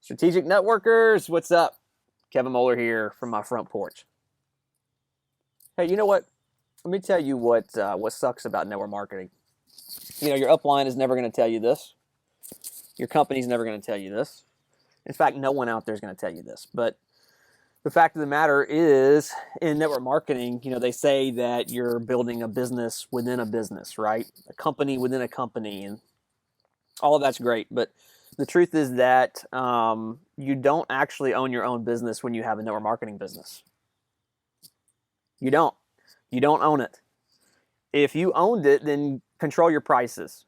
Strategic networkers, what's up? Kevin Moeller here from my front porch. Hey, you know what? Let me tell you what sucks about network marketing. You know, your upline is never going to tell you this. Your company's never going to tell you this. In fact, no one out there is going to tell you this. But the fact of the matter is, in network marketing, you know, they say that you're building a business within a business, right? A company within a company, and all of that's great. But the truth is that you don't actually own your own business when you have a network marketing business. You don't. You don't own it. If you owned it, then control your prices,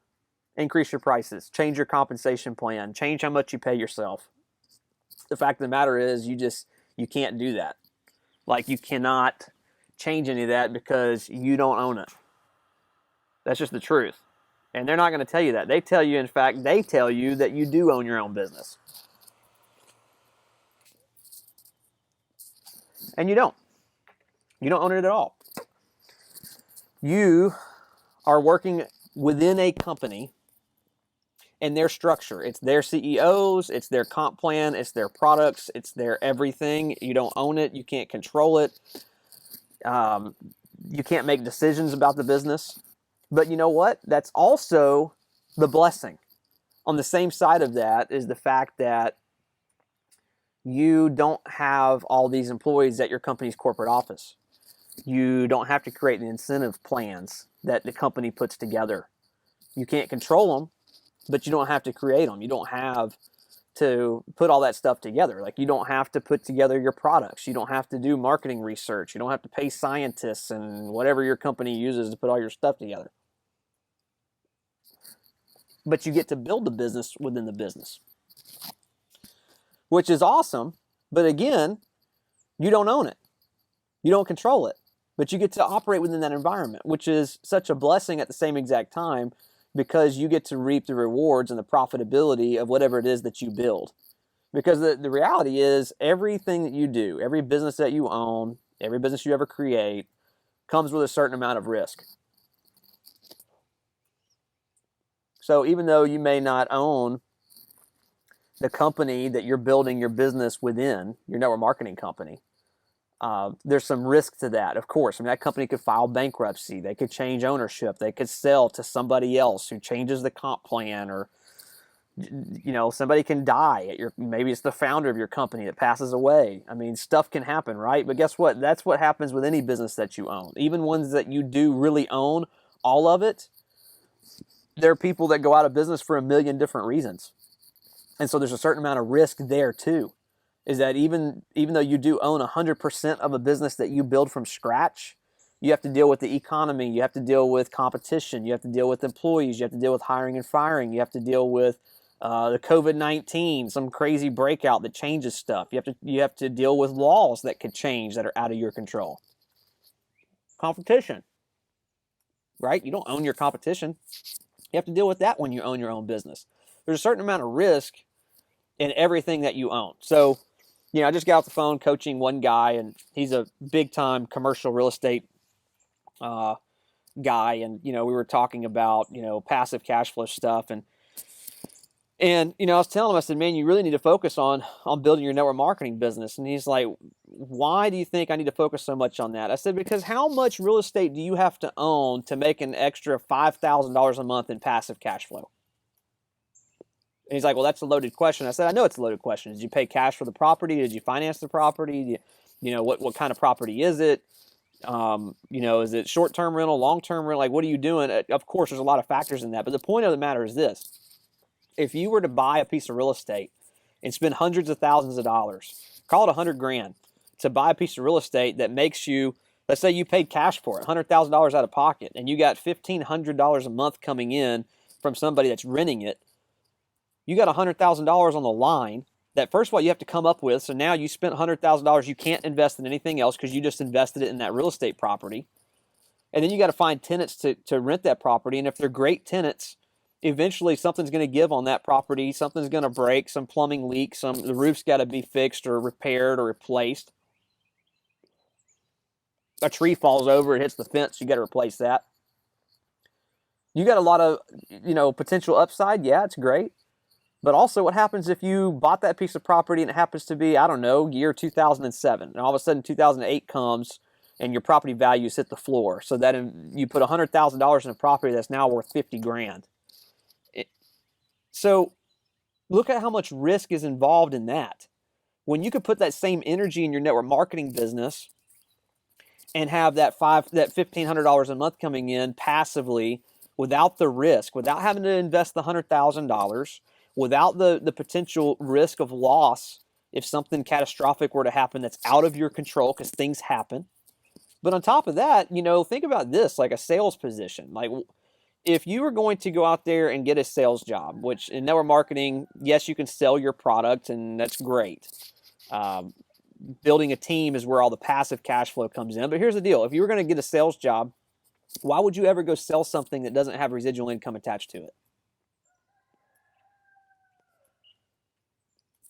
increase your prices, change your compensation plan, change how much you pay yourself. The fact of the matter is you can't do that. Like, you cannot change any of that because you don't own it. That's just the truth. And they're not going to tell you that. They tell you, in fact, they tell you that you do own your own business. And you don't. You don't own it at all. You are working within a company and their structure. It's their CEOs, it's their comp plan, it's their products, it's their everything. You don't own it. You can't control it. You can't make decisions about the business. But you know what? That's also the blessing. On the same side of that is the fact that you don't have all these employees at your company's corporate office. You don't have to create the incentive plans that the company puts together. You can't control them, but you don't have to create them. You don't have to put all that stuff together. Like, you don't have to put together your products. You don't have to do marketing research. You don't have to pay scientists and whatever your company uses to put all your stuff together. But you get to build the business within the business, which is awesome. But again, you don't own it. You don't control it. But you get to operate within that environment, which is such a blessing at the same exact time, because you get to reap the rewards and the profitability of whatever it is that you build. Because the reality is, everything that you do, every business that you own, every business you ever create, comes with a certain amount of risk. So even though you may not own the company that you're building your business within, your network marketing company, there's some risk to that, of course. I mean, that company could file bankruptcy. They could change ownership. They could sell to somebody else who changes the comp plan, or, you know, somebody can die at maybe it's the founder of your company that passes away. I mean, stuff can happen, right? But guess what? That's what happens with any business that you own. Even ones that you do really own all of it, there are people that go out of business for a million different reasons. And so there's a certain amount of risk there too. Is that even though you do own 100% of a business that you build from scratch, you have to deal with the economy, you have to deal with competition, you have to deal with employees, you have to deal with hiring and firing, you have to deal with the COVID-19, some crazy breakout that changes stuff. You have to deal with laws that could change that are out of your control. Competition, right? You don't own your competition. You have to deal with that when you own your own business. There's a certain amount of risk in everything that you own. So, you know, I just got off the phone coaching one guy, and he's a big-time commercial real estate guy. And, you know, we were talking about, you know, passive cash flow stuff. And you know, I was telling him, I said, man, you really need to focus on building your network marketing business. And he's like, why do you think I need to focus so much on that? I said, because how much real estate do you have to own to make an extra $5,000 a month in passive cash flow? And he's like, well, that's a loaded question. I said, I know it's a loaded question. Did you pay cash for the property? Did you finance the property? You know, what kind of property is it? You know, is it short-term rental, long-term rental? Like, what are you doing? Of course, there's a lot of factors in that. But the point of the matter is this. If you were to buy a piece of real estate and spend hundreds of thousands of dollars, call it $100,000, to buy a piece of real estate that makes you, let's say you paid cash for it, $100,000 out of pocket, and you got $1,500 a month coming in from somebody that's renting it, you got $100,000 on the line that, first of all, you have to come up with. So now you spent $100,000. You can't invest in anything else because you just invested it in that real estate property. And then you got to find tenants to rent that property. And if they're great tenants, eventually something's going to give on that property. Something's going to break, some plumbing leak, the roof's got to be fixed or repaired or replaced. A tree falls over, it hits the fence, you got to replace that. You got a lot of, you know, potential upside. Yeah, it's great. But also, what happens if you bought that piece of property and it happens to be, I don't know, year 2007, and all of a sudden 2008 comes and your property values hit the floor, so that you put $100,000 in a property that's now worth 50 grand. So look at how much risk is involved in that. When you could put that same energy in your network marketing business and have that $1,500 a month coming in passively without the risk, without having to invest the $100,000, without the potential risk of loss if something catastrophic were to happen that's out of your control, because things happen. But on top of that, think about this, like a sales position. Like, if you were going to go out there and get a sales job, which in network marketing, yes, you can sell your product, and that's great. Building a team is where all the passive cash flow comes in. But here's the deal. If you were going to get a sales job, why would you ever go sell something that doesn't have residual income attached to it?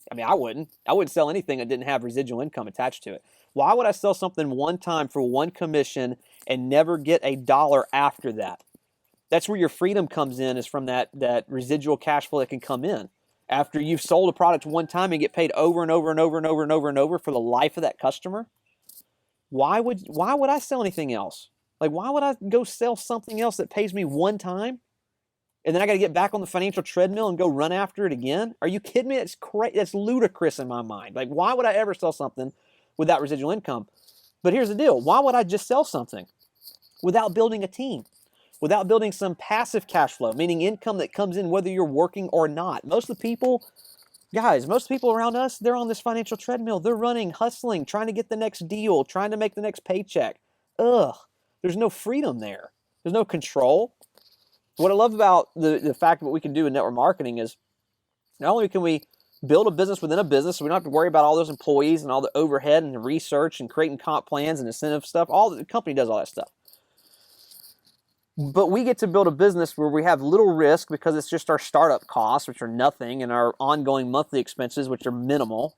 I mean, I wouldn't sell anything that didn't have residual income attached to it. Why would I sell something one time for one commission and never get a dollar after that? That's where your freedom comes in, is from that residual cash flow that can come in. After you've sold a product one time and get paid over and over and over and over and over and over for the life of that customer, why would I sell anything else? Like, why would I go sell something else that pays me one time and then I got to get back on the financial treadmill and go run after it again? Are you kidding me? That's ludicrous in my mind. Like, why would I ever sell something without residual income? But here's the deal. Why would I just sell something without building a team? Without building some passive cash flow, meaning income that comes in whether you're working or not. Most people around us, they're on this financial treadmill. They're running, hustling, trying to get the next deal, trying to make the next paycheck. There's no freedom there. There's no control. What I love about the fact of what we can do in network marketing is not only can we build a business within a business, so we don't have to worry about all those employees and all the overhead and the research and creating comp plans and incentive stuff. The company does all that stuff. But we get to build a business where we have little risk because it's just our startup costs, which are nothing, and our ongoing monthly expenses, which are minimal.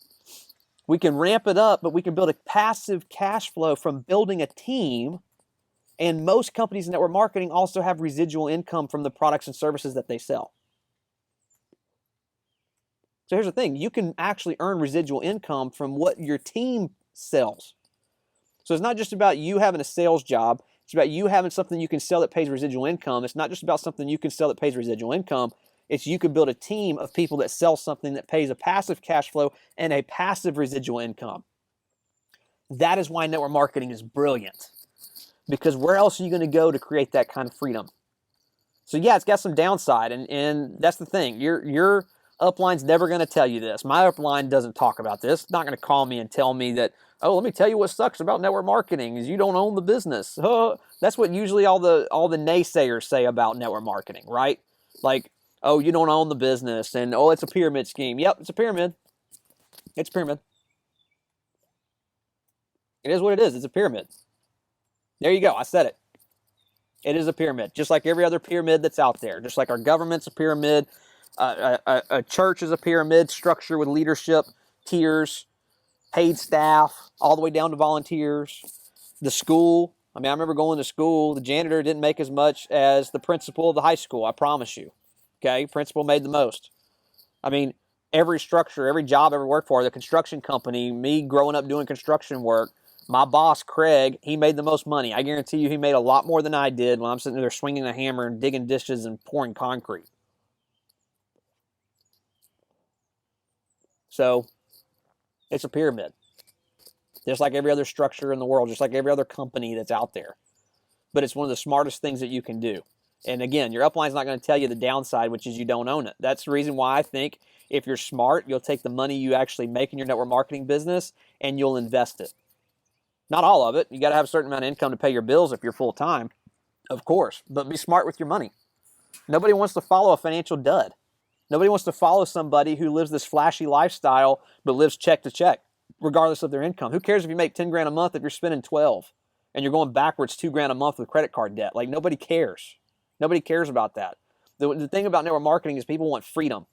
We can ramp it up, but we can build a passive cash flow from building a team. And most companies in network marketing also have residual income from the products and services that they sell. So here's the thing. You can actually earn residual income from what your team sells. So it's not just about you having a sales job. It's about you having something you can sell that pays residual income. It's not just about something you can sell that pays residual income. It's you can build a team of people that sell something that pays a passive cash flow and a passive residual income. That is why network marketing is brilliant. Because where else are you going to go to create that kind of freedom? So yeah, it's got some downside, and that's the thing. Your upline's never going to tell you this. My upline doesn't talk about this. It's not going to call me and tell me that, oh, let me tell you what sucks about network marketing is you don't own the business. That's what usually all the naysayers say about network marketing, right? Like, oh, you don't own the business, and oh, it's a pyramid scheme. Yep, it's a pyramid. It's a pyramid. It is what it is. It's a pyramid. There you go. I said it. It is a pyramid, just like every other pyramid that's out there. Just like our government's a pyramid, a church is a pyramid structure with leadership, tiers, paid staff, all the way down to volunteers. The school, I remember going to school, the janitor didn't make as much as the principal of the high school, I promise you. Okay, principal made the most. I mean, every structure, every job I ever worked for, the construction company, me growing up doing construction work, my boss, Craig, he made the most money. I guarantee you he made a lot more than I did when I'm sitting there swinging a hammer and digging dishes and pouring concrete. So, it's a pyramid. Just like every other structure in the world, just like every other company that's out there. But it's one of the smartest things that you can do. And again, your upline's not going to tell you the downside, which is you don't own it. That's the reason why I think if you're smart, you'll take the money you actually make in your network marketing business and you'll invest it. Not all of it. You got to have a certain amount of income to pay your bills if you're full-time, of course. But be smart with your money. Nobody wants to follow a financial dud. Nobody wants to follow somebody who lives this flashy lifestyle but lives check to check, regardless of their income. Who cares if you make 10 grand a month if you're spending 12 and you're going backwards 2 grand a month with credit card debt? Like, nobody cares. Nobody cares about that. The thing about network marketing is people want freedom.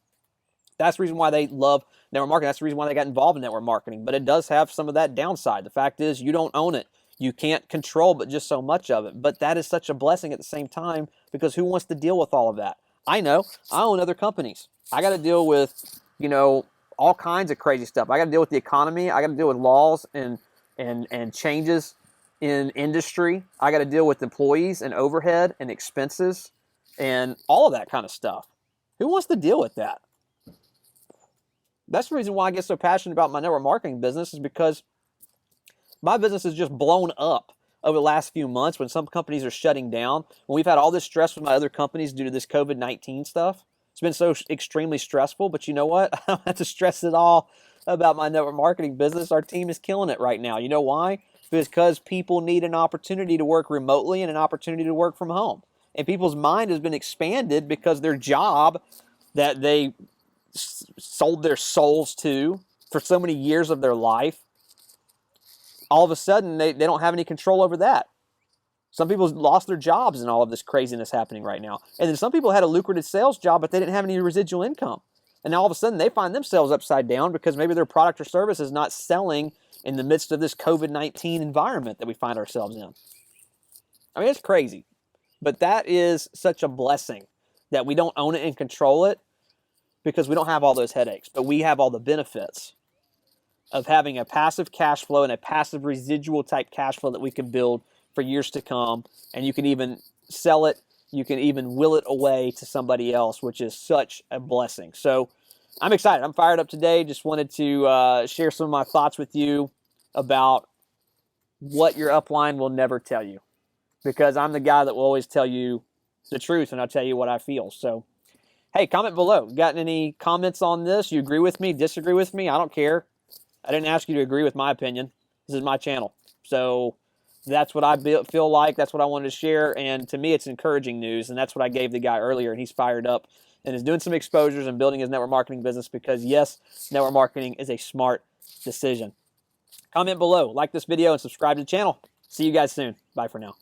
That's the reason why they love network marketing. That's the reason why they got involved in network marketing. But it does have some of that downside. The fact is you don't own it. You can't control but just so much of it. But that is such a blessing at the same time, because who wants to deal with all of that? I know. I own other companies. I got to deal with, all kinds of crazy stuff. I got to deal with the economy. I got to deal with laws and changes in industry. I got to deal with employees and overhead and expenses and all of that kind of stuff. Who wants to deal with that? That's the reason why I get so passionate about my network marketing business, is because my business has just blown up over the last few months when some companies are shutting down. When we've had all this stress with my other companies due to this COVID-19 stuff, it's been so extremely stressful. But you know what? I don't have to stress at all about my network marketing business. Our team is killing it right now. You know why? Because people need an opportunity to work remotely and an opportunity to work from home. And people's mind has been expanded because their job that they sold their souls to for so many years of their life, all of a sudden they don't have any control over that. Some people lost their jobs in all of this craziness happening right now. And then some people had a lucrative sales job, but they didn't have any residual income. And now all of a sudden they find themselves upside down because maybe their product or service is not selling in the midst of this COVID-19 environment that we find ourselves in. I mean, it's crazy. But that is such a blessing that we don't own it and control it, because we don't have all those headaches. But we have all the benefits of having a passive cash flow and a passive residual type cash flow that we can build for years to come. And you can even sell it. You can even will it away to somebody else, which is such a blessing. So I'm excited. I'm fired up today. Just wanted to share some of my thoughts with you about what your upline will never tell you, because I'm the guy that will always tell you the truth, and I'll tell you what I feel. So, hey, comment below. Got any comments on this? You agree with me? Disagree with me? I don't care. I didn't ask you to agree with my opinion. This is my channel. So that's what I feel like. That's what I wanted to share. And to me, it's encouraging news. And that's what I gave the guy earlier. And he's fired up and is doing some exposures and building his network marketing business, because, yes, network marketing is a smart decision. Comment below, like this video, and subscribe to the channel. See you guys soon. Bye for now.